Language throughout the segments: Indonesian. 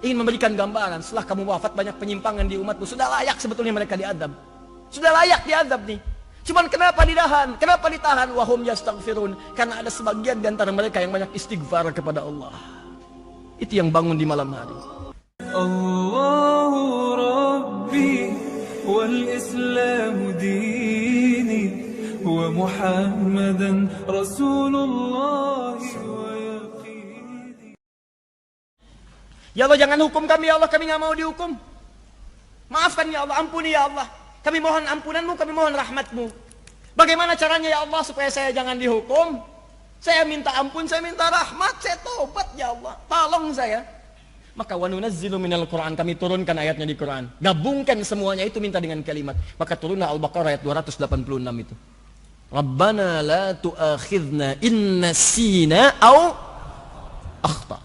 ingin memberikan gambaran, setelah kamu wafat banyak penyimpangan di umatmu, sudah layak sebetulnya mereka diadab. Sudah layak diadab nih. Cuman kenapa ditahan? Kenapa ditahan? Wahum yastaghfirun. Karena ada sebagian di antara mereka yang banyak istighfar kepada Allah. Itu yang bangun di malam hari. Allahu Rabbi wal Islam dini wa Muhammadan Rasulullah wa yaqini. Ya Allah, jangan hukum kami ya Allah, kami nggak mau dihukum. Maafkan ya Allah, ampuni ya Allah. Kami mohon ampunanmu, kami mohon rahmatmu. Bagaimana caranya ya Allah supaya saya jangan dihukum? Saya minta ampun, saya minta rahmat, saya tobat ya Allah. Tolong saya. Maka wa nunazzilu minal Qur'an, kami turunkan ayatnya di Quran. Gabungkan semuanya itu minta dengan kalimat. Maka turunlah Al-Baqarah ayat 286 itu. Rabbana la tu'akhidna in nasina aw akhta.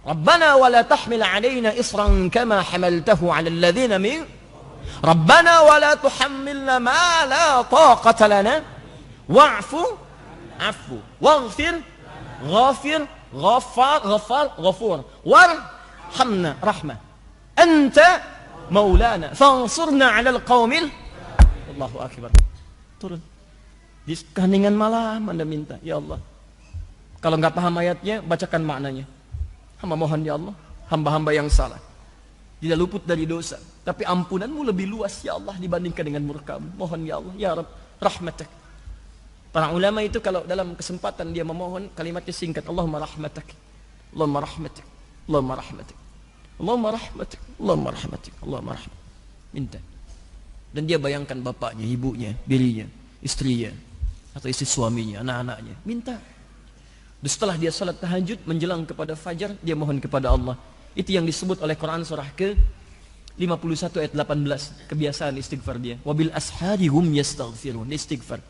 Rabbana wa la tahmil 'alaina isran kama hamaltahu 'ala alladhina min Rabbana wa la tuhammilna ma la taqata lana wa'fu afu waghfir ghafir ghafar ghafur warhamna rahmah anta maulana fansurna 'alal qaumil. Allahu akbar. Turun di keheningan malam Anda minta ya Allah. Kalau enggak paham ayatnya, bacakan maknanya. Hamba mohon ya Allah, hamba-hamba yang salah tidak luput dari dosa, tapi ampunanmu lebih luas ya Allah dibandingkan dengan murkamu. Mohon ya Allah, ya Rabb, rahmatak. Para ulama itu kalau dalam kesempatan dia memohon, kalimatnya singkat, Allahumma rahmatak, Allahumma rahmatak, Allahumma rahmatak, Allahumma rahmatak, Allahumma rahmatak, Allahumma rahmatak. Minta. Dan dia bayangkan bapaknya, ibunya, dirinya, istrinya, atau istri suaminya, anak-anaknya. Minta. Dan setelah dia salat tahajud menjelang kepada fajar, dia mohon kepada Allah. Itu yang disebut oleh Quran surah ke-51 ayat 18, kebiasaan istighfar dia. Wabil ashari hum yastaghfirun, istighfar.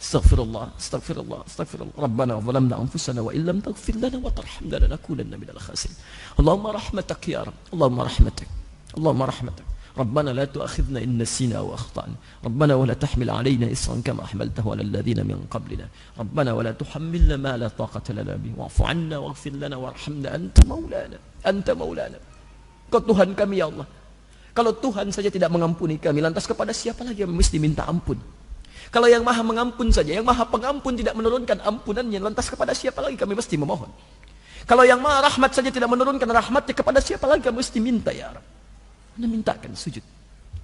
Astaghfirullah, astaghfirullah, astaghfirullah. Rabbana zalamna anfusana wa illam taghfir lana wa tarhamna lanakunanna minal khasirin. Allahumma rahmatak ya Rabb, Allahumma rahmatak, Allahumma rahmatak. Rabbana la tu'akhidna in nasina wa akhtana. Rabbana wa la tahmil 'alaina isran kama hamaltahu 'alal ladzina min qablina. Rabbana wa la tuhammilna ma la taqata lana bihi wa'fu 'anna waghfir lana warhamna anta maulana. Anta maulana. Kau Tuhan kami ya Allah. Kalau Tuhan saja tidak mengampuni kami, lantas kepada siapa lagi yang mesti minta ampun? Kalau yang maha mengampun saja, yang maha pengampun tidak menurunkan ampunannya, lantas kepada siapa lagi kami mesti memohon? Kalau yang maha rahmat saja tidak menurunkan rahmatnya, kepada siapa lagi kami mesti minta ya Rabb? Anda mintakan sujud.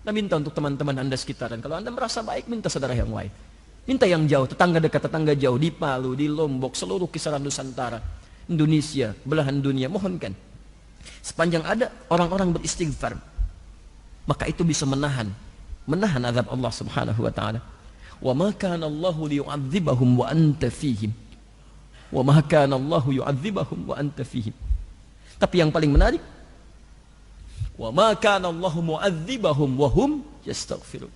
Anda minta untuk teman-teman Anda sekitaran. Kalau Anda merasa baik, minta saudara yang baik. Minta yang jauh, tetangga dekat, tetangga jauh, di Palu, di Lombok, seluruh kisaran Nusantara, Indonesia, belahan dunia, mohonkan. Sepanjang ada orang-orang beristighfar, maka itu bisa menahan azab Allah Subhanahu wa taala. Wa ma kana Allahu liyu'adzibahum wa anta fihim. Wa ma kana Allahu yu'adzibahum wa anta fihim. Tapi yang paling menarik, wa ma kana Allahu mu'adzibahum wa hum yastaghfirun.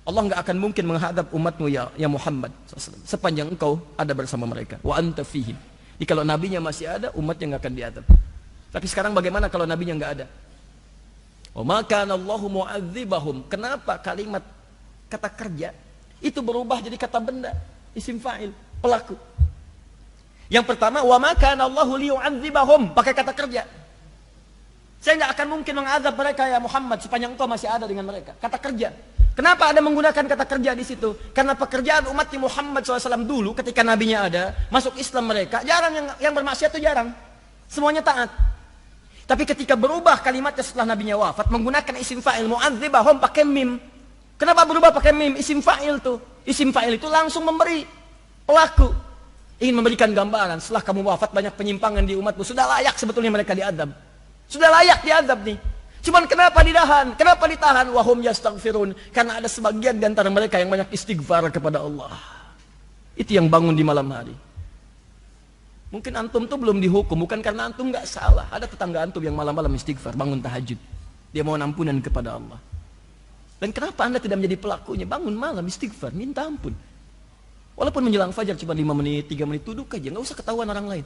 Allah enggak akan mungkin menghadap umatmu ya Muhammad SAW, sepanjang engkau ada bersama mereka. Wa anta fihim. Jadi kalau nabinya masih ada, umatnya enggak akan diadab. Tapi sekarang bagaimana kalau nabinya enggak ada? Wa ma kana Allahu mu'adzibahum. Kenapa kalimat kata kerja itu berubah jadi kata benda, isim fa'il, pelaku. Yang pertama, wa ma kana Allahu liyu'adzibahum, pakai kata kerja. Saya nggak akan mungkin mengazab mereka ya Muhammad sepanjang engkau masih ada dengan mereka. Kata kerja. Kenapa ada menggunakan kata kerja di situ? Karena pekerjaan umat Muhammad SAW dulu ketika nabinya ada, masuk Islam mereka, jarang yang bermaksiat itu jarang. Semuanya taat. Tapi ketika berubah kalimatnya setelah nabinya wafat, menggunakan isim fa'il mu'adzibahum pakai mim. Kenapa berubah pakai mim? Isim fa'il tuh. Isim fa'il itu langsung memberi pelaku. Ingin memberikan gambaran, setelah kamu wafat banyak penyimpangan di umatmu, sudah layak sebetulnya mereka diadab. Sudah layak diadab nih. Cuman kenapa ditahan? Kenapa ditahan? Wahum yastaghfirun. Karena ada sebagian di antara mereka yang banyak istighfar kepada Allah. Itu yang bangun di malam hari. Mungkin antum tuh belum dihukum, bukan karena antum nggak salah. Ada tetangga antum yang malam-malam istighfar, bangun tahajud. Dia mohon ampunan kepada Allah. Dan kenapa Anda tidak menjadi pelakunya? Bangun malam istighfar, minta ampun. Walaupun menjelang fajar cuma 5 menit, 3 menit, duduk aja, nggak usah ketahuan orang lain.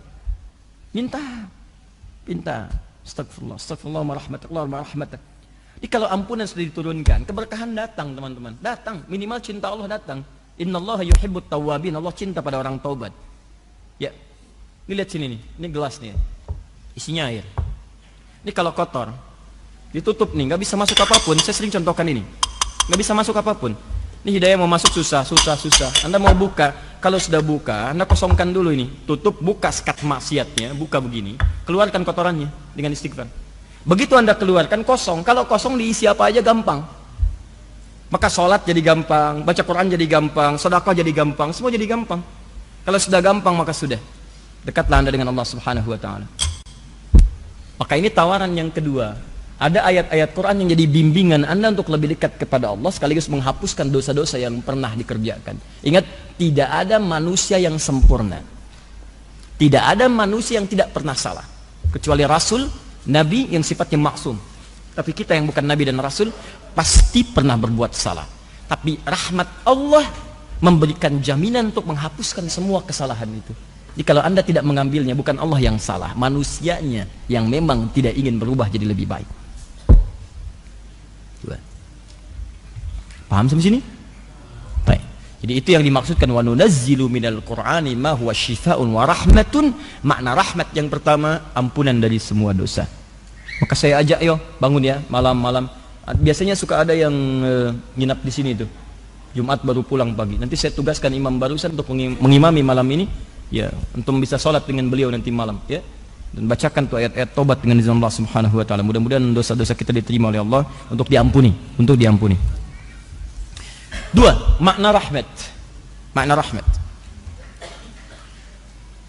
Minta. Astagfirullah, astagfirullah, warahmatullah, warahmatullah. Jadi kalau ampunan sudah diturunkan, keberkahan datang teman-teman. Datang, minimal cinta Allah datang. Innallaha yuhibbut tawwabin, Allah cinta pada orang taubat. Ya, ini lihat sini nih, ini gelas nih. Isinya air. Ini kalau kotor, ditutup nih, nggak bisa masuk apapun. Saya sering contohkan ini, nggak bisa masuk apapun. Ini hidayah mau masuk susah. Anda mau buka, kalau sudah buka, Anda kosongkan dulu ini, tutup, buka sekat maksiatnya, buka begini, keluarkan kotorannya dengan istighfar. Begitu Anda keluarkan kosong, kalau kosong diisi apa aja gampang. Maka sholat jadi gampang, baca Quran jadi gampang, sedekah jadi gampang, semua jadi gampang. Kalau sudah gampang maka sudah, dekatlah Anda dengan Allah Subhanahu wa Ta'ala. Maka ini tawaran yang kedua. Ada ayat-ayat Quran yang jadi bimbingan Anda untuk lebih dekat kepada Allah sekaligus menghapuskan dosa-dosa yang pernah dikerjakan. Ingat, tidak ada manusia yang sempurna. Tidak ada manusia yang tidak pernah salah. Kecuali Rasul, Nabi yang sifatnya maksum. Tapi kita yang bukan Nabi dan Rasul pasti pernah berbuat salah. Tapi rahmat Allah memberikan jaminan untuk menghapuskan semua kesalahan itu. Jadi kalau Anda tidak mengambilnya, bukan Allah yang salah, manusianya yang memang tidak ingin berubah jadi lebih baik. Paham sampai sini? Baik. Jadi itu yang dimaksudkan wa nunazzilu minal Qur'ani ma huwa syifaa'un wa rahmatun. Makna rahmat yang pertama, ampunan dari semua dosa. Maka saya ajak, yo bangun ya malam-malam. Biasanya suka ada yang nginap di sini tuh. Jumat baru pulang pagi. Nanti saya tugaskan imam barusan untuk mengimami malam ini. Ya, untuk bisa sholat dengan beliau nanti malam, ya. Dan bacakan tuh ayat-ayat tobat dengan izin Allah Subhanahu wa Ta'ala. Mudah-mudahan dosa-dosa kita diterima oleh Allah untuk diampuni, Dua, makna rahmat. Makna rahmat.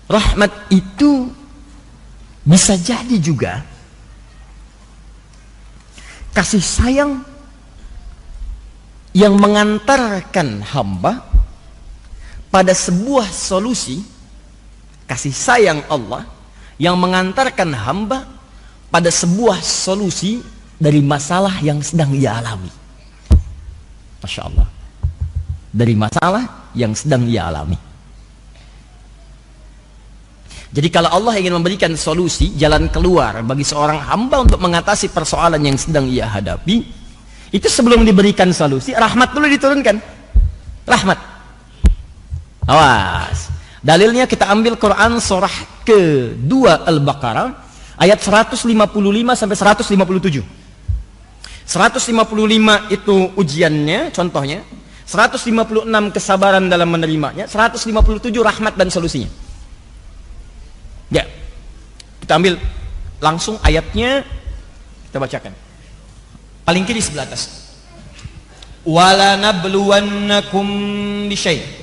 Rahmat itu bisa jadi juga kasih sayang yang mengantarkan hamba pada sebuah solusi. Kasih sayang Allah yang mengantarkan hamba pada sebuah solusi dari masalah yang sedang ia alami. Masya Allah. Dari masalah yang sedang ia alami. Jadi kalau Allah ingin memberikan solusi, jalan keluar bagi seorang hamba untuk mengatasi persoalan yang sedang ia hadapi, itu sebelum diberikan solusi, rahmat dulu diturunkan. Rahmat. Awas. Dalilnya kita ambil Quran surah ke-2 Al-Baqarah ayat 155 sampai 157. 155 itu ujiannya, contohnya. 156 kesabaran dalam menerimanya, 157 rahmat dan solusinya. Ya, kita ambil langsung ayatnya, kita bacakan. Paling kiri sebelah atas. Wala nabluwannakum bisyai'.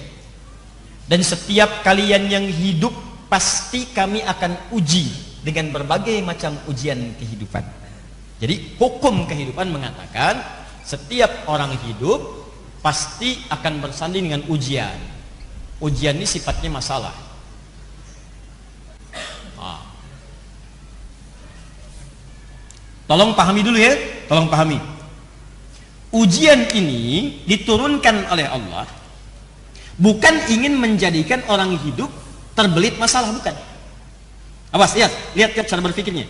Dan setiap kalian yang hidup pasti kami akan uji dengan berbagai macam ujian kehidupan. Jadi hukum kehidupan mengatakan setiap orang hidup pasti akan bersanding dengan ujian. Ujian ini sifatnya masalah. Tolong pahami dulu ya, tolong pahami. Ujian ini diturunkan oleh Allah bukan ingin menjadikan orang hidup terbelit masalah, bukan. Awas, lihat cara berpikirnya.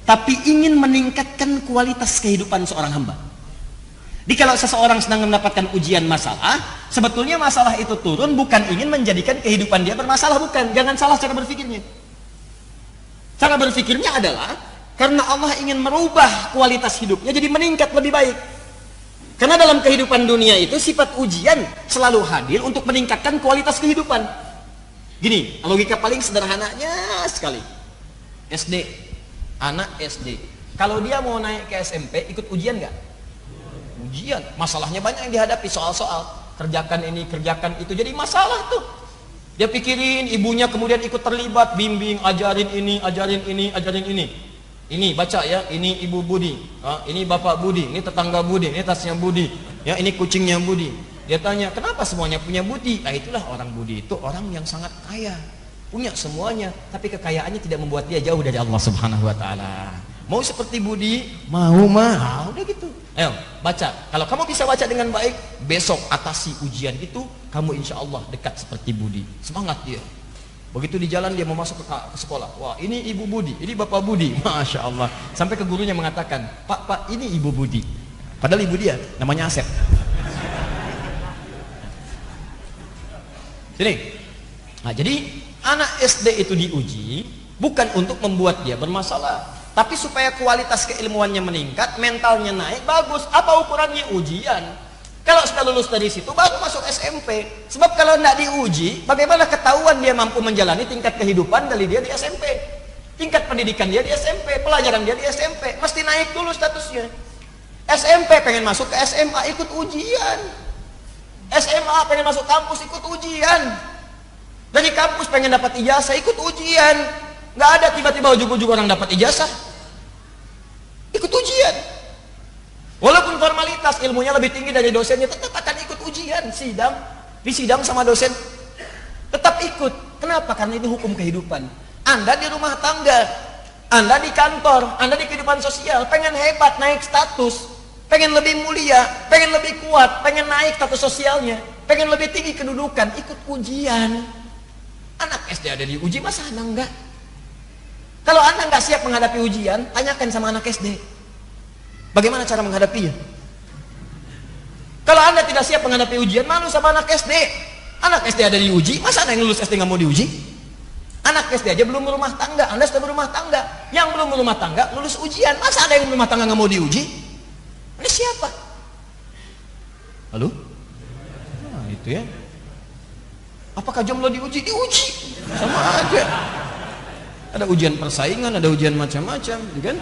Tapi ingin meningkatkan kualitas kehidupan seorang hamba. Jadi kalau seseorang sedang mendapatkan ujian masalah, sebetulnya masalah itu turun bukan ingin menjadikan kehidupan dia bermasalah, bukan. Jangan salah cara berpikirnya. Cara berpikirnya adalah karena Allah ingin merubah kualitas hidupnya jadi meningkat lebih baik. Karena dalam kehidupan dunia itu sifat ujian selalu hadir untuk meningkatkan kualitas kehidupan. Gini, logika paling sederhananya sekali. SD, anak SD. Kalau dia mau naik ke SMP, ikut ujian nggak? Ujian, masalahnya banyak yang dihadapi, soal-soal kerjakan ini, kerjakan itu, jadi masalah tuh. Dia pikirin, ibunya kemudian ikut terlibat, bimbing, ajarin ini, ajarin ini, ajarin ini. Ini baca ya, ini ibu Budi, ini bapak Budi, ini tetangga Budi, ini tasnya Budi, ya ini kucingnya Budi. Dia tanya, kenapa semuanya punya Budi? Nah itulah orang Budi itu orang yang sangat kaya, punya semuanya, tapi kekayaannya tidak membuat dia jauh dari Allah Subhanahu Wa Taala. Mau seperti Budi, mau mah, udah gitu. Ayo baca. Kalau kamu bisa baca dengan baik, besok atasi ujian itu, kamu insya Allah dekat seperti Budi. Semangat dia. Begitu di jalan dia mau masuk ke sekolah, wah ini ibu Budi, ini bapak Budi, masya Allah. Sampai ke gurunya mengatakan, pak ini ibu Budi. Padahal ibu dia namanya Asep. Sini. Nah, jadi anak SD itu diuji bukan untuk membuat dia bermasalah, Tapi supaya kualitas keilmuannya meningkat, mentalnya naik, bagus. Apa ukurannya? Ujian. Kalau sudah lulus dari situ, baru masuk SMP. Sebab kalau tidak diuji, bagaimana ketahuan dia mampu menjalani tingkat kehidupan dari dia di SMP. Tingkat pendidikan dia di SMP, pelajaran dia di SMP. Mesti naik dulu statusnya. SMP pengen masuk ke SMA, ikut ujian. SMA pengen masuk kampus, ikut ujian. Dari kampus pengen dapat ijazah, ikut ujian. Nggak ada tiba-tiba ujung-ujung orang dapat ijazah. Ikut ujian. Walaupun formalitas ilmunya lebih tinggi dari dosennya, tetap akan ikut ujian. Sidang, disidang sama dosen, tetap ikut. Kenapa? Karena itu hukum kehidupan. Anda di rumah tangga, Anda di kantor, Anda di kehidupan sosial, pengen hebat, naik status, pengen lebih mulia, pengen lebih kuat, pengen naik status sosialnya, pengen lebih tinggi kedudukan, ikut ujian. Anak SD ada diuji, masa Anda enggak? Kalau Anda nggak siap menghadapi ujian, tanyakan sama anak SD. Bagaimana cara menghadapinya? Kalau Anda tidak siap menghadapi ujian, malu sama anak SD. Anak SD ada diuji, masa ada yang lulus SD nggak mau diuji? Anak SD aja belum berumah tangga, Anda sudah berumah tangga. Yang belum berumah tangga, lulus ujian. Masa ada yang berumah tangga nggak mau diuji? Ini siapa? Halo? Nah, itu ya. Apakah jomblo diuji? Diuji. Sama aja. Ada ujian persaingan, ada ujian macam-macam, kan?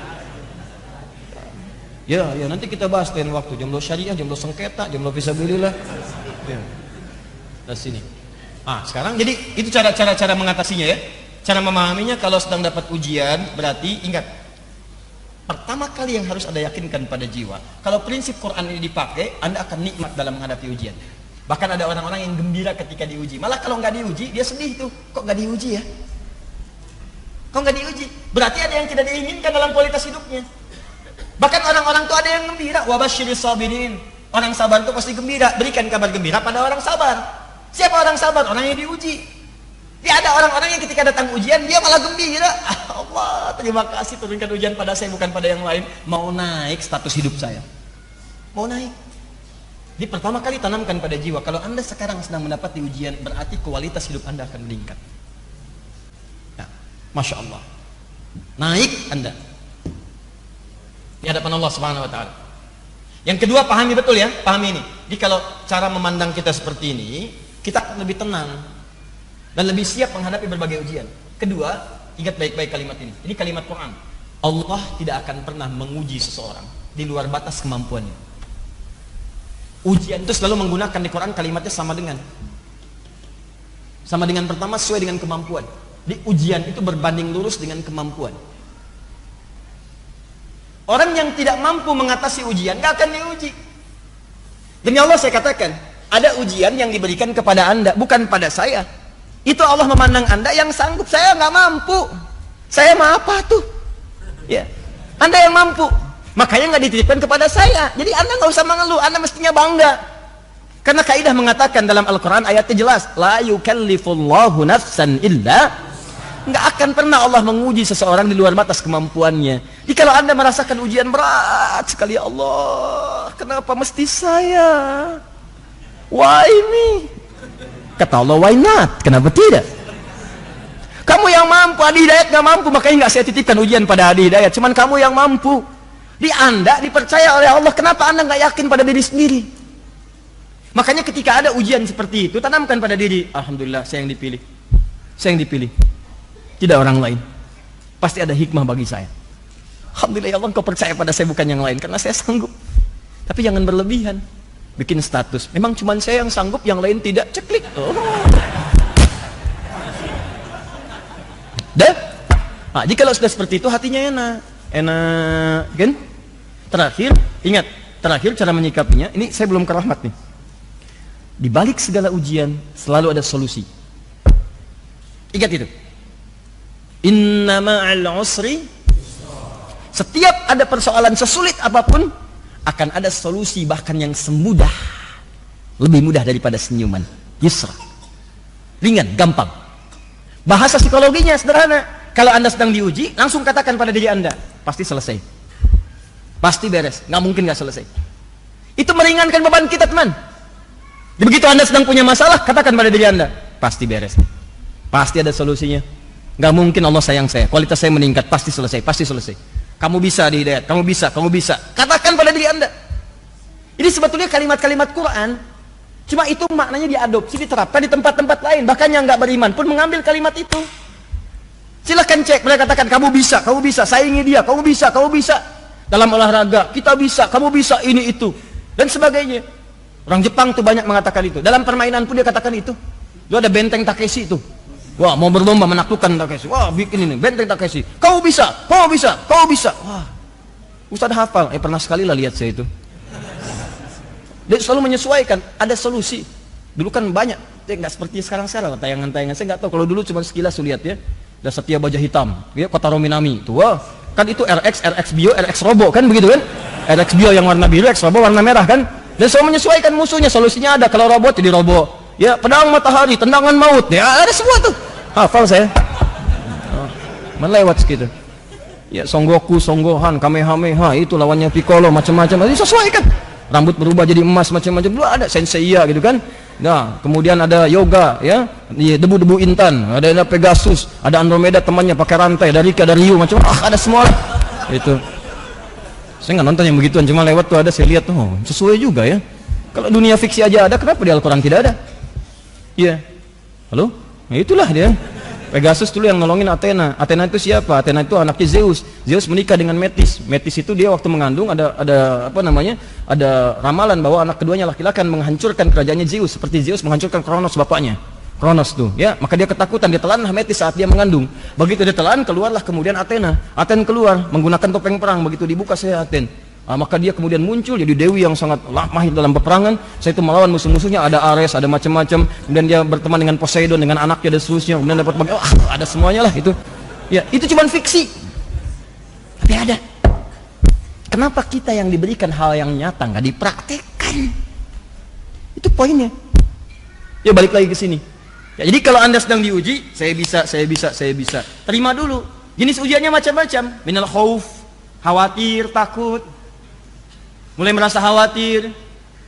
Ya, nanti kita bahas lain waktu. Jomblo syariah, jomblo sengketa, jomblo fisabilillah. Ya. Nah, sini. Sekarang jadi itu cara mengatasinya ya. Cara memahaminya kalau sedang dapat ujian, berarti ingat. Pertama kali yang harus Anda yakinkan pada jiwa, kalau prinsip Quran ini dipakai, Anda akan nikmat dalam menghadapi ujian. Bahkan ada orang-orang yang gembira ketika diuji. Malah kalau nggak diuji, dia sedih tuh. Kok nggak diuji ya? Kok nggak diuji? Berarti ada yang tidak diinginkan dalam kualitas hidupnya. Bahkan orang-orang tuh ada yang gembira. Wabasyiris sabirin. Orang sabar itu pasti gembira. Berikan kabar gembira pada orang sabar. Siapa orang sabar? Orang yang diuji. Dia ada orang-orang yang ketika datang ujian dia malah gembira. Allah, terima kasih turunkan ujian pada saya bukan pada yang lain. Mau naik status hidup saya. Mau naik. Jadi pertama kali tanamkan pada jiwa. Kalau Anda sekarang sedang mendapat ujian, berarti kualitas hidup Anda akan meningkat. Masya Allah, naik Anda di hadapan Allah Subhanahu Wa Taala. Yang kedua, pahami betul ya, pahami ini. Jadi kalau cara memandang kita seperti ini, kita akan lebih tenang dan lebih siap menghadapi berbagai ujian. Kedua, ingat baik-baik kalimat ini. Ini kalimat Quran. Allah tidak akan pernah menguji seseorang di luar batas kemampuannya. Ujian itu selalu menggunakan di Quran kalimatnya sama dengan pertama sesuai dengan kemampuan. Di ujian itu berbanding lurus dengan kemampuan. Orang yang tidak mampu mengatasi ujian gak akan diuji. Demi Allah saya katakan, ada ujian yang diberikan kepada Anda, bukan pada saya. Itu Allah memandang Anda yang sanggup. Saya nggak mampu. Saya mah apa tuh? Ya, Anda yang mampu. Makanya nggak dititipkan kepada saya. Jadi Anda nggak usah mengeluh. Anda mestinya bangga. Karena kaidah mengatakan dalam Al-Quran ayatnya jelas, la yukallifullahu nafsan illa. Nggak akan pernah Allah menguji seseorang di luar batas kemampuannya. Jadi kalau Anda merasakan ujian berat sekali, ya Allah, kenapa mesti saya? Why me? Kata Allah, why not? Kenapa tidak? Kamu yang mampu, Adi Hidayat nggak mampu, makanya nggak saya titipkan ujian pada Adi Hidayat. Cuman kamu yang mampu. Di Anda dipercaya oleh Allah, kenapa Anda nggak yakin pada diri sendiri? Makanya ketika ada ujian seperti itu, tanamkan pada diri, alhamdulillah saya yang dipilih. Saya yang dipilih. Tidak orang lain. Pasti ada hikmah bagi saya. Alhamdulillah ya Allah, Engkau percaya pada saya bukan yang lain, karena saya sanggup. Tapi jangan berlebihan. Bikin status. Memang cuma saya yang sanggup, yang lain tidak. Ceklik. Oh. Dah? Jadi kalau sudah seperti itu, hatinya enak. Enak. Kan? Terakhir, ingat. Terakhir cara menyikapinya, ini saya belum ke rahmat nih. Di balik segala ujian, selalu ada solusi. Ingat itu. Inna ma'al usri, setiap ada persoalan sesulit apapun akan ada solusi, bahkan yang semudah, lebih mudah daripada senyuman. Yusra, ringan, gampang. Bahasa psikologinya sederhana. Kalau Anda sedang diuji, langsung katakan pada diri Anda, pasti selesai, pasti beres, nggak mungkin nggak selesai. Itu meringankan beban kita, teman. Begitu Anda sedang punya masalah, katakan pada diri Anda, pasti beres, pasti ada solusinya. Nggak mungkin Allah sayang saya, kualitas saya meningkat, pasti selesai, pasti selesai. Kamu bisa dihidayat, kamu bisa, kamu bisa. Katakan pada diri Anda. Ini sebetulnya kalimat-kalimat Quran, cuma itu maknanya diadopsi, diterapkan di tempat-tempat lain. Bahkan yang nggak beriman pun mengambil kalimat itu. Silahkan cek, mereka katakan kamu bisa, saingi dia, kamu bisa. Dalam olahraga, kita bisa, kamu bisa, ini itu. Dan sebagainya. Orang Jepang tuh banyak mengatakan itu. Dalam permainan pun dia katakan itu. Lu ada benteng Takeshi itu. Wah, mau berlomba menaklukkan Takeshi. Wah, bikin ini, benteng Takeshi. Kamu bisa. Wah, Ustadz hafal. Pernah sekali lah lihat saya itu. Dia selalu menyesuaikan, ada solusi. Dulu kan banyak, nggak seperti sekarang tayangan-tayangan. Saya nggak tahu, kalau dulu cuma sekilas lihat ya. Ada Satya Baja Hitam, ya, Kotaro Minami. Tuh, wah, kan itu RX Bio, RX Robo kan begitu kan? RX Bio yang warna biru, RX Robo warna merah kan? Dan selalu menyesuaikan musuhnya, solusinya ada. Kalau robot jadi Robo. Ya, pedang matahari, tendangan maut. Ya, ada semua tuh. Hafal saya. Melewat segitu. Ya, Son Goku, Son Gohan, Kamehameha, itu lawannya Piccolo, macam-macam. Disesuaikan. Rambut berubah jadi emas, macam-macam. Dulu ada Senseiya gitu kan. Nah, kemudian ada yoga, ya, debu-debu intan, ada Pegasus, ada Andromeda temannya pakai rantai, ada Rika, ada Ryu, macam ada semua lah. Itu. Saya nggak nonton yang begituan, cuma lewat tuh ada, saya lihat tuh, sesuai juga ya. Kalau dunia fiksi aja ada, kenapa di Al-Quran tidak ada? Iya. Halo? Nah, itulah dia. Pegasus dulu yang nolongin Athena. Athena itu siapa? Athena itu anaknya Zeus. Zeus menikah dengan Metis. Metis itu dia waktu mengandung ada apa namanya? Ada ramalan bahwa anak keduanya laki-laki akan menghancurkan kerajaannya Zeus seperti Zeus menghancurkan Kronos bapaknya. Kronos tuh, ya. Maka dia ketakutan, dia telanlah Metis saat dia mengandung. Begitu dia telan, keluarlah kemudian Athena. Athena keluar menggunakan topeng perang. Begitu dibuka saya Athena. Maka dia kemudian muncul jadi dewi yang sangat mahir dalam peperangan. Saya itu melawan musuh-musuhnya, ada Ares, ada macam-macam. Kemudian dia berteman dengan Poseidon, dengan anaknya dan seterusnya. Kemudian dapat ada semuanya lah itu. Ya, itu cuma fiksi. Tapi ada. Kenapa kita yang diberikan hal yang nyata nggak dipraktekkan? Itu poinnya. Ya, balik lagi ke sini. Ya, jadi kalau Anda sedang diuji, saya bisa. Terima dulu. Jenis ujiannya macam-macam. Minal khauf, khawatir, takut. Mulai merasa khawatir,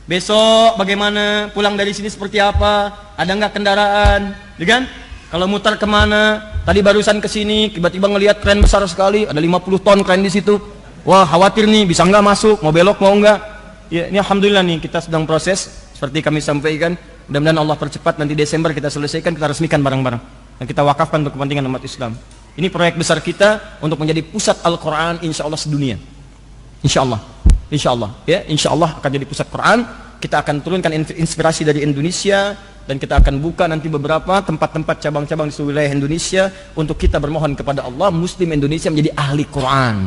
besok bagaimana, pulang dari sini seperti apa, ada nggak kendaraan, ya kan? Kalau mutar kemana, tadi barusan ke sini, tiba-tiba ngelihat kren besar sekali, ada 50 ton kren di situ, wah khawatir nih, bisa nggak masuk, mau belok mau nggak? Ya, ini alhamdulillah nih kita sedang proses, seperti kami sampaikan, mudah-mudahan Allah percepat, nanti Desember kita selesaikan, kita resmikan bareng-bareng, dan kita wakafkan untuk kepentingan umat Islam. Ini proyek besar kita untuk menjadi pusat Al-Quran, insya Allah sedunia, insya Allah. Ya, insya Allah akan jadi pusat Quran. Kita akan turunkan inspirasi dari Indonesia dan kita akan buka nanti beberapa tempat-tempat cabang-cabang di seluruh wilayah Indonesia untuk kita bermohon kepada Allah, Muslim Indonesia menjadi ahli Quran.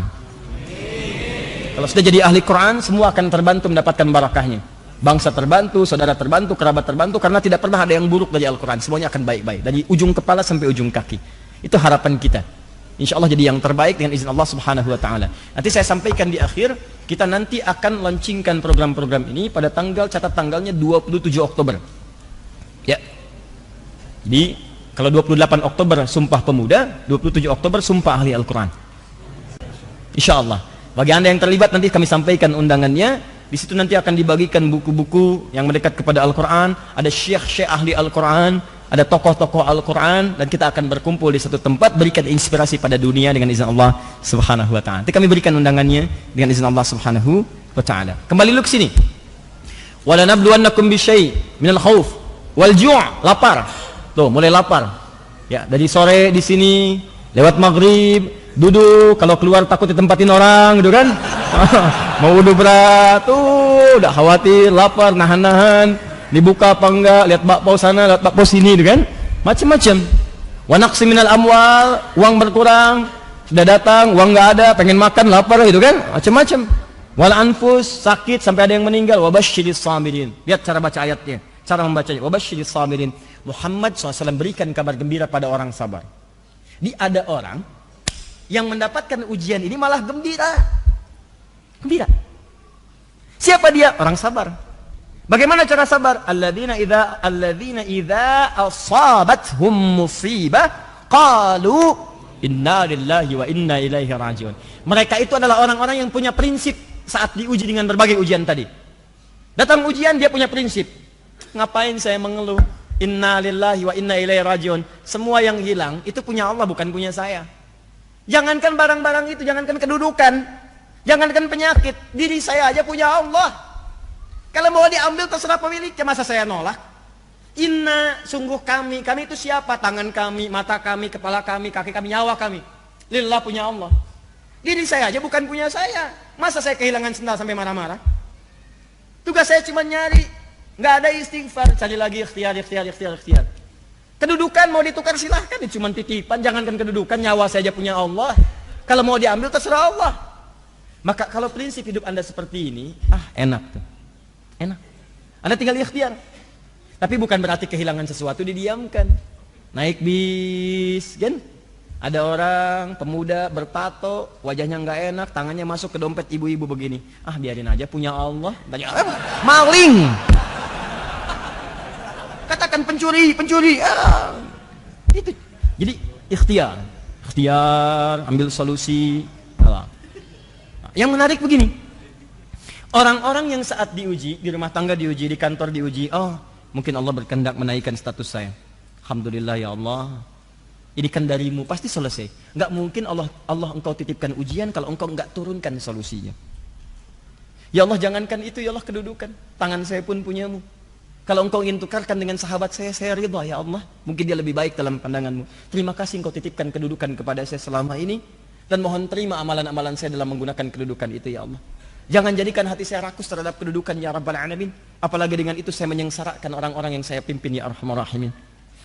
Kalau sudah jadi ahli Quran, semua akan terbantu mendapatkan barakahnya. Bangsa terbantu, saudara terbantu, kerabat terbantu, karena tidak pernah ada yang buruk dari Al-Quran. Semuanya akan baik-baik, dari ujung kepala sampai ujung kaki. Itu harapan kita. Insya Allah jadi yang terbaik dengan izin Allah Subhanahu Wa Taala. Nanti saya sampaikan di akhir, kita nanti akan launchingkan program-program ini pada catat tanggalnya 27 Oktober. Ya. Jadi kalau 28 Oktober Sumpah Pemuda, 27 Oktober Sumpah Ahli Al-Quran. Insya Allah. Bagi Anda yang terlibat nanti kami sampaikan undangannya. Di situ nanti akan dibagikan buku-buku yang mendekat kepada Al-Quran. Ada syekh-syekh ahli Al-Quran, ada tokoh-tokoh Al-Quran, dan kita akan berkumpul di satu tempat, berikan inspirasi pada dunia dengan izin Allah Subhanahu Wa Taala. Nanti kami berikan undangannya dengan izin Allah Subhanahu Wa Taala. Kembali dulu ke sini. Wala nabluwannakum bisyai' minal khauf wal ju', lapar. Tuh, mulai lapar. Ya, dari sore di sini, lewat maghrib, duduk, kalau keluar takut ditempatin orang, gitu kan? Mau wudu berat, tuh, udah khawatir, lapar, nahan-nahan. Dibuka apa enggak, lihat bakpao sana, lihat bakpao sini, gitu kan? Macam-macam. Wa naqsi minal amwal, uang berkurang, sudah datang, uang enggak ada, pengen makan, lapar, gitu kan? Macam-macam. Wal anfus, sakit sampai ada yang meninggal. Wa basyiris sabirin. Lihat cara baca ayatnya, cara membacanya. Wa basyiris sabirin. Muhammad SAW berikan kabar gembira pada orang sabar. Ada orang yang mendapatkan ujian ini malah gembira. Gembira. Siapa dia? Orang sabar. Bagaimana cara sabar? Alladzina idza asabathum musibah qalu inna lillahi wa inna ilaihi rajiun. Mereka itu adalah orang-orang yang punya prinsip saat diuji dengan berbagai ujian tadi. Datang ujian dia punya prinsip. Ngapain saya mengeluh? Inna lillahi wa inna ilaihi rajiun. Semua yang hilang itu punya Allah, bukan punya saya. Jangankan barang-barang itu, jangankan kedudukan, jangankan penyakit, diri saya aja punya Allah. Kalau mau diambil terserah pemiliknya, masa saya nolak? Inna, sungguh kami itu siapa? Tangan kami, mata kami, kepala kami, kaki kami, nyawa kami. Lillah punya Allah. Diri saya aja bukan punya saya. Masa saya kehilangan sendal sampai marah-marah? Tugas saya cuma nyari. Nggak ada istighfar, cari lagi ikhtiar. Kedudukan mau ditukar silahkan, itu cuma titipan. Jangankan kedudukan, nyawa saya aja punya Allah. Kalau mau diambil terserah Allah. Maka kalau prinsip hidup Anda seperti ini, enak tuh. Enak. Anda tinggal ikhtiar. Tapi bukan berarti kehilangan sesuatu didiamkan. Naik bis, kan? Ada orang pemuda bertato, wajahnya nggak enak, tangannya masuk ke dompet ibu-ibu begini. Biarin aja, punya Allah. Maling. Katakan pencuri. Itu. Jadi ikhtiar, ambil solusi. Yang menarik begini, orang-orang yang saat diuji, di rumah tangga diuji, di kantor diuji, mungkin Allah berkehendak menaikkan status saya. Alhamdulillah ya Allah. Ini kan darimu, pasti selesai. Nggak mungkin Allah engkau titipkan ujian kalau engkau nggak turunkan solusinya. Ya Allah, jangankan itu, ya Allah, kedudukan. Tangan saya pun punyamu. Kalau engkau ingin tukarkan dengan sahabat saya ridha ya Allah. Mungkin dia lebih baik dalam pandanganmu. Terima kasih engkau titipkan kedudukan kepada saya selama ini. Dan mohon terima amalan-amalan saya dalam menggunakan kedudukan itu ya Allah. Jangan jadikan hati saya rakus terhadap kedudukan ya Rabbal Alamin. Apalagi dengan itu saya menyengsarakan orang-orang yang saya pimpin ya Arhamar Rahimin.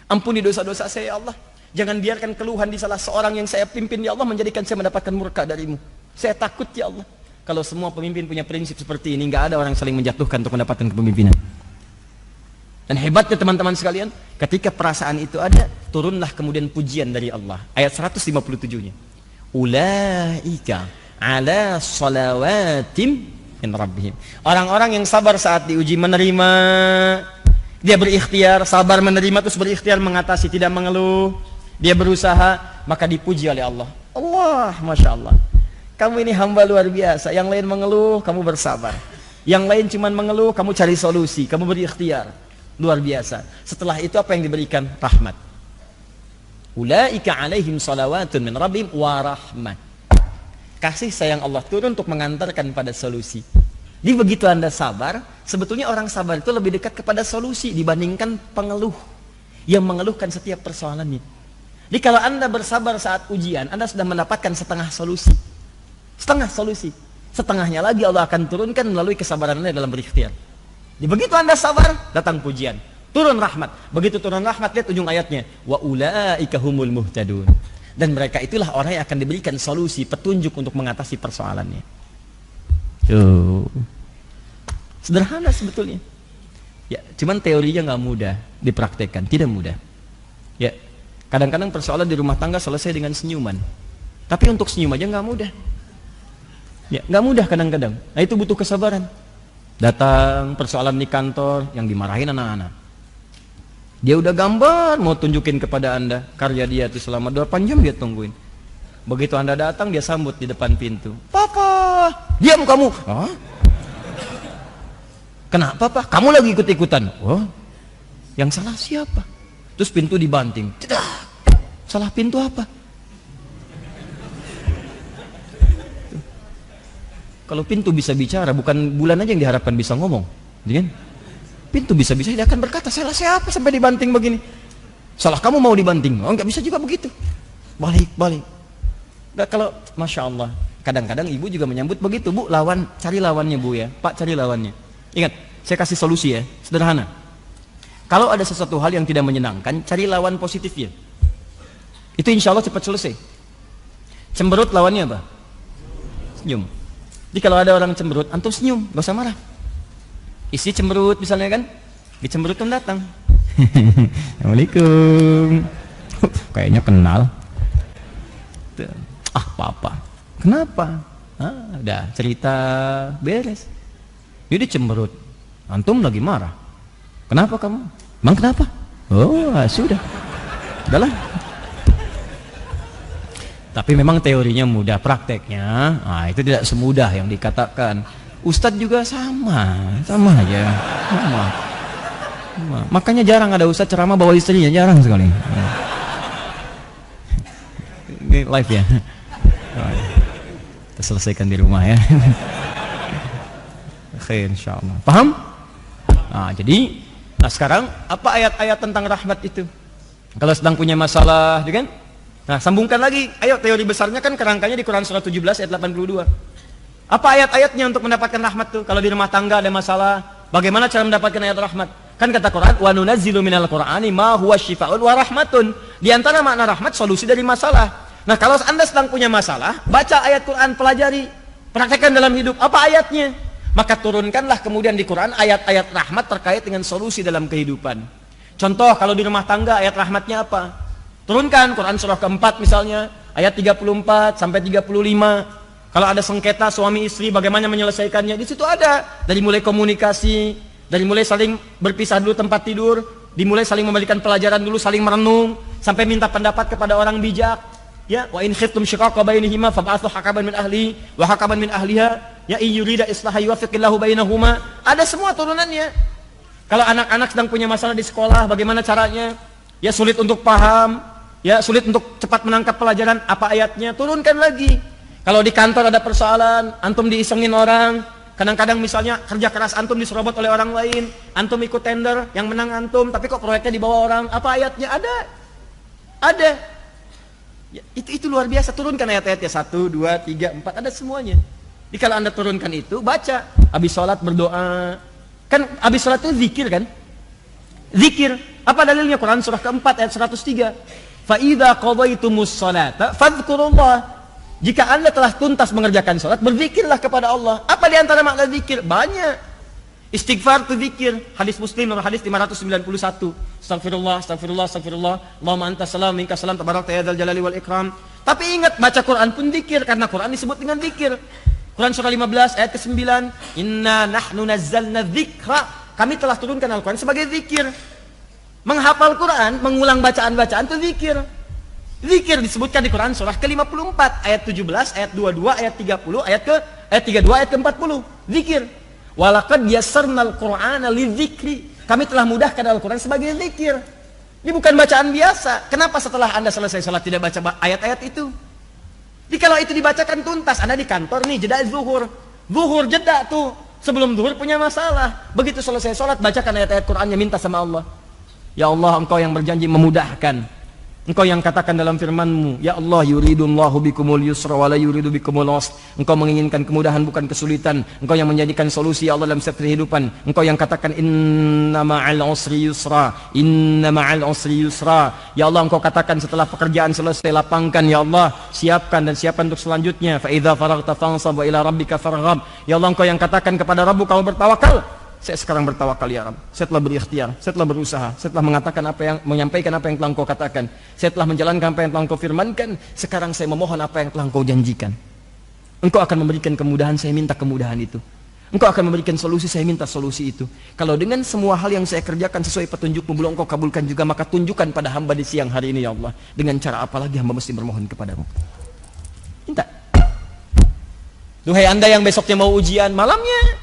Ampuni dosa-dosa saya ya Allah. Jangan biarkan keluhan di salah seorang yang saya pimpin ya Allah menjadikan saya mendapatkan murka darimu. Saya takut ya Allah. Kalau semua pemimpin punya prinsip seperti ini, nggak ada orang saling menjatuhkan untuk mendapatkan kepemimpinan. Dan hebatnya teman-teman sekalian, ketika perasaan itu ada, turunlah kemudian pujian dari Allah. Ayat 157-nya. Ulaika ala salawatim min rabbihim. Orang-orang yang sabar saat diuji, menerima, dia berikhtiar, sabar menerima, terus berikhtiar mengatasi, tidak mengeluh. Dia berusaha, maka dipuji oleh Allah. Allah, Masya Allah. Kamu ini hamba luar biasa. Yang lain mengeluh, kamu bersabar. Yang lain cuma mengeluh, kamu cari solusi. Kamu berikhtiar. Luar biasa. Setelah itu apa yang diberikan? Rahmat. Ulaika alaihim salawatun min rabbihim wa rahmat. Kasih sayang Allah turun untuk mengantarkan pada solusi. Jadi begitu Anda sabar, sebetulnya orang sabar itu lebih dekat kepada solusi dibandingkan pengeluh yang mengeluhkan setiap persoalannya. Jadi kalau Anda bersabar saat ujian, Anda sudah mendapatkan setengah solusi. Setengah solusi. Setengahnya lagi Allah akan turunkan melalui kesabaran Anda dalam berikhtiar. Jadi begitu Anda sabar, datang pujian. Turun rahmat. Begitu turun rahmat, lihat ujung ayatnya. Wa ulaika humul muhtadun. Dan mereka itulah orang yang akan diberikan solusi, petunjuk untuk mengatasi persoalannya. Tuh. Sederhana sebetulnya. Ya, cuman teorinya nggak mudah dipraktekkan, tidak mudah. Ya. Kadang-kadang persoalan di rumah tangga selesai dengan senyuman. Tapi untuk senyum aja nggak mudah. Ya, nggak mudah kadang-kadang. Nah itu butuh kesabaran. Datang persoalan di kantor yang dimarahin anak-anak. Dia udah gambar mau tunjukin kepada Anda karya dia itu selama 8 jam dia tungguin. Begitu Anda datang dia sambut di depan pintu. Papa, diam kamu. Hah? Kenapa Pak? Kamu lagi ikut-ikutan. Oh, yang salah siapa? Terus pintu dibanting. Tidak. Salah pintu apa? Kalau pintu bisa bicara, bukan bulan aja yang diharapkan bisa ngomong, kan? Pintu bisa-bisa dia akan berkata, salah siapa sampai dibanting begini? Salah kamu mau dibanting? Oh, nggak bisa juga begitu. Balik. Nah, kalau Masya Allah, kadang-kadang ibu juga menyambut begitu, Bu, cari lawannya Bu ya, Pak cari lawannya. Ingat, saya kasih solusi ya, sederhana. Kalau ada sesuatu hal yang tidak menyenangkan, cari lawan positifnya. Itu insya Allah cepat selesai. Cemberut lawannya apa? Senyum. Jadi kalau ada orang cemberut, antum senyum, gak usah marah. Isi cemberut misalnya kan, dicemberut kan datang. Assalamualaikum. Kayaknya kenal. Papa. Kenapa? Udah cerita beres. Dia cemberut. Antum lagi marah. Kenapa kamu? Emang kenapa? Oh, sudah. Udahlah. Tapi memang teorinya mudah, prakteknya itu tidak semudah yang dikatakan. Ustadz juga sama aja. Sama. Makanya jarang ada ustadz ceramah bawa istrinya, jarang sekali. Ini live ya. Kita selesaikan di rumah ya. Oke, insyaallah. Paham? Nah, jadi sekarang apa ayat-ayat tentang rahmat itu? Kalau sedang punya masalah, kan? Nah, sambungkan lagi. Ayo, teori besarnya kan kerangkanya di Quran surah 17 ayat 82. Apa ayat-ayatnya untuk mendapatkan rahmat tuh? Kalau di rumah tangga ada masalah, bagaimana cara mendapatkan ayat rahmat? Kan kata Quran, wa nunazzilu minal Qur'ani ma huwa syifaa'un wa rahmatun. Di antara makna rahmat solusi dari masalah. Nah, kalau Anda sedang punya masalah, baca ayat Quran, pelajari, praktekkan dalam hidup. Apa ayatnya? Maka turunkanlah kemudian di Quran ayat-ayat rahmat terkait dengan solusi dalam kehidupan. Contoh, kalau di rumah tangga ayat rahmatnya apa? Turunkan Quran surah keempat misalnya, ayat 34 sampai 35. Kalau ada sengketa suami istri, bagaimana menyelesaikannya? Di situ ada. Dari mulai komunikasi, dari mulai saling berpisah dulu tempat tidur, dimulai saling memberikan pelajaran dulu, saling merenung, sampai minta pendapat kepada orang bijak. Ya, wa in khiftum shiqaqa bainihima fab'athu hakaman min ahli wa hakaman min ahliha ya in yurida islaha yuwaffiqillahu bainahuma. Ada semua turunannya. Kalau anak-anak sedang punya masalah di sekolah, bagaimana caranya? Ya, sulit untuk paham, ya sulit untuk cepat menangkap pelajaran, apa ayatnya? Turunkan lagi. Kalau di kantor ada persoalan, antum diisengin orang, kadang-kadang misalnya kerja keras antum diserobot oleh orang lain, antum ikut tender, yang menang antum, tapi kok proyeknya dibawa orang, apa ayatnya? Ada. Ya, itu luar biasa. Turunkan ayat-ayatnya 1, 2, 3, 4, ada semuanya. Jadi kalau Anda turunkan itu, baca. Habis sholat berdoa. Kan habis sholat itu zikir kan? Zikir. Apa dalilnya? Quran surah keempat ayat 103. Fa idza qadaytumus sholata fadhkurullah. Jika Anda telah tuntas mengerjakan sholat, berzikirlah kepada Allah. Apa di antara makna zikir? Banyak. Istighfar itu zikir. Hadis Muslim nomor hadis 591. Astagfirullah, astagfirullah, astagfirullah. Allahumma antas salam, minkas salam, tabarakta ya dzal jalali wal ikram. Tapi ingat, baca Quran pun zikir, karena Quran disebut dengan zikir. Quran surah 15 ayat ke-9. Inna nahnu nazzalna dzikra. Kami telah turunkan Al-Quran sebagai zikir. Menghafal Quran, mengulang bacaan-bacaan itu zikir. Zikir disebutkan di Quran surah ke-54 ayat 17, ayat 22, ayat 30, ayat 32, ayat ke-40. Zikir. Walaqad yassarnal Qur'ana lidzikri. Kami telah mudahkan Al-Quran sebagai zikir. Ini bukan bacaan biasa. Kenapa setelah Anda selesai salat tidak baca ayat-ayat itu? Jadi kalau itu dibacakan tuntas, Anda di kantor nih, jeda zuhur. Zuhur jeda tuh. Sebelum zuhur punya masalah. Begitu selesai salat, bacakan ayat-ayat Qur'annya, minta sama Allah. Ya Allah, Engkau yang berjanji memudahkan. Engkau yang katakan dalam firman-Mu, ya Allah, yuridullahu bikumul yusra wa la yuridu bikumul usra. Engkau menginginkan kemudahan bukan kesulitan. Engkau yang menjadikan solusi ya Allah dalam setiap kehidupan. Engkau yang katakan inna ma'al usri yusra, inna ma'al usri yusra. Ya Allah, Engkau katakan setelah pekerjaan selesai, lapangkan ya Allah, siapkan dan siapkan untuk selanjutnya. Fa idza faraghta fansab wa ila rabbika farghab. Ya Allah, Engkau yang katakan kepada Rabb kau bertawakal. Saya sekarang bertawakal ya Rabb. Saya telah berikhtiar, saya telah berusaha, saya telah mengatakan menyampaikan apa yang telah Engkau katakan. Saya telah menjalankan apa yang telah Engkau firmankan. Sekarang saya memohon apa yang telah Engkau janjikan. Engkau akan memberikan kemudahan, saya minta kemudahan itu. Engkau akan memberikan solusi, saya minta solusi itu. Kalau dengan semua hal yang saya kerjakan sesuai petunjuk-Mu belum Engkau kabulkan juga, maka tunjukkan pada hamba di siang hari ini ya Allah. Dengan cara apa lagi hamba mesti bermohon kepadamu? Minta. Duhai Anda yang besoknya mau ujian, malamnya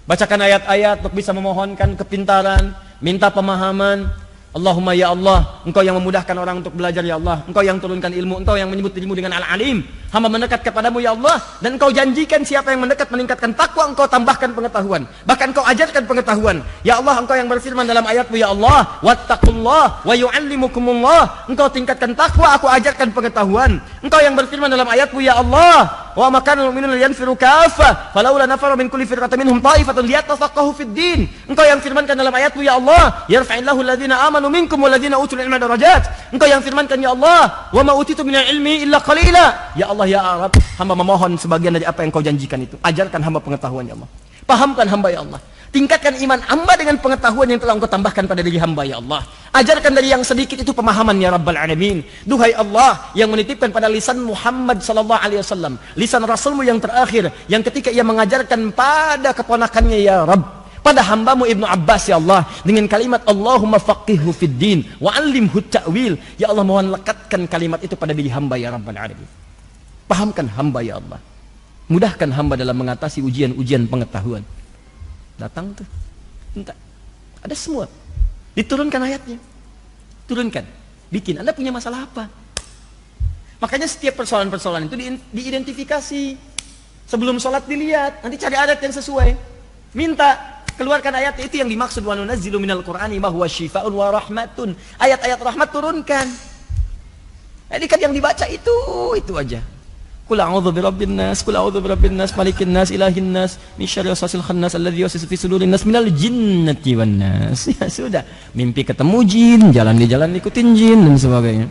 bacakan ayat-ayat untuk bisa memohonkan kepintaran, minta pemahaman. Allahumma ya Allah, Engkau yang memudahkan orang untuk belajar ya Allah. Engkau yang turunkan ilmu, Engkau yang menyebut dirimu dengan Al-Alim. Hamba mendekat kepadamu ya Allah. Dan Engkau janjikan siapa yang mendekat meningkatkan takwa, Engkau tambahkan pengetahuan. Bahkan Engkau ajarkan pengetahuan. Ya Allah, Engkau yang berfirman dalam ayat-Mu ya Allah, wattaqullah wa yu'allimukumullah. Engkau tingkatkan takwa, aku ajarkan pengetahuan. Engkau yang berfirman dalam ayat-Mu ya Allah, wa ma kana al-mu'minuna liyanfiru kaffah falaula nafara min kulli firqatin minhum ta'ifatun liyatafaqahu fid din. Engkau yang firmankan dalam ayat-Mu ya Allah, yarfa'illahu alladhina amanu minkum walladhina utul ilma darajat. Engkau yang firmankan ya Allah, wa ma utitu minal ilmi illa qalila. Ya Allah ya Arab, hamba memohon sebagian dari apa yang Kau janjikan itu. Ajarkan hamba pengetahuan ya Allah. Pahamkan hamba ya Allah. Tingkatkan iman hamba dengan pengetahuan yang telah Engkau tambahkan pada diri hamba ya Allah. Ajarkan dari yang sedikit itu pemahaman ya Rabbal Alamin. Duhai Allah yang menitipkan pada lisan Muhammad sallallahu alaihi wasallam, lisan Rasulmu yang terakhir, yang ketika ia mengajarkan pada keponakannya ya Rabb, pada hambamu Ibnu Abbas ya Allah, dengan kalimat Allahumma faqihhu fid din wa 'allimhu ta'wil. Ya Allah, mohon lekatkan kalimat itu pada diri hamba ya Rabbal Alamin. Pahamkan hamba ya Allah. Mudahkan hamba dalam mengatasi ujian-ujian pengetahuan. Datang tuh, minta. Ada semua. Diturunkan ayatnya. Turunkan. Bikin. Anda punya masalah apa? Makanya setiap persoalan-persoalan itu diidentifikasi. Sebelum sholat dilihat, nanti cari ayat yang sesuai. Minta, keluarkan ayat itu yang dimaksud wa nunazzilu minal qur'ani ma huwa syifaa'un wa rahmatun. Ayat-ayat rahmat turunkan. Jadi kan yang dibaca itu aja. Qul a'udzu birabbin nas, qul a'udzu birabbin nas, malikin nas, ilahin nas, min syarri waswasil khannas alladzi yuwaswisu fi sudurin nas minal jinnati wan nas. Ya sudah, mimpi ketemu jin, jalan di jalan ikutin jin dan sebagainya.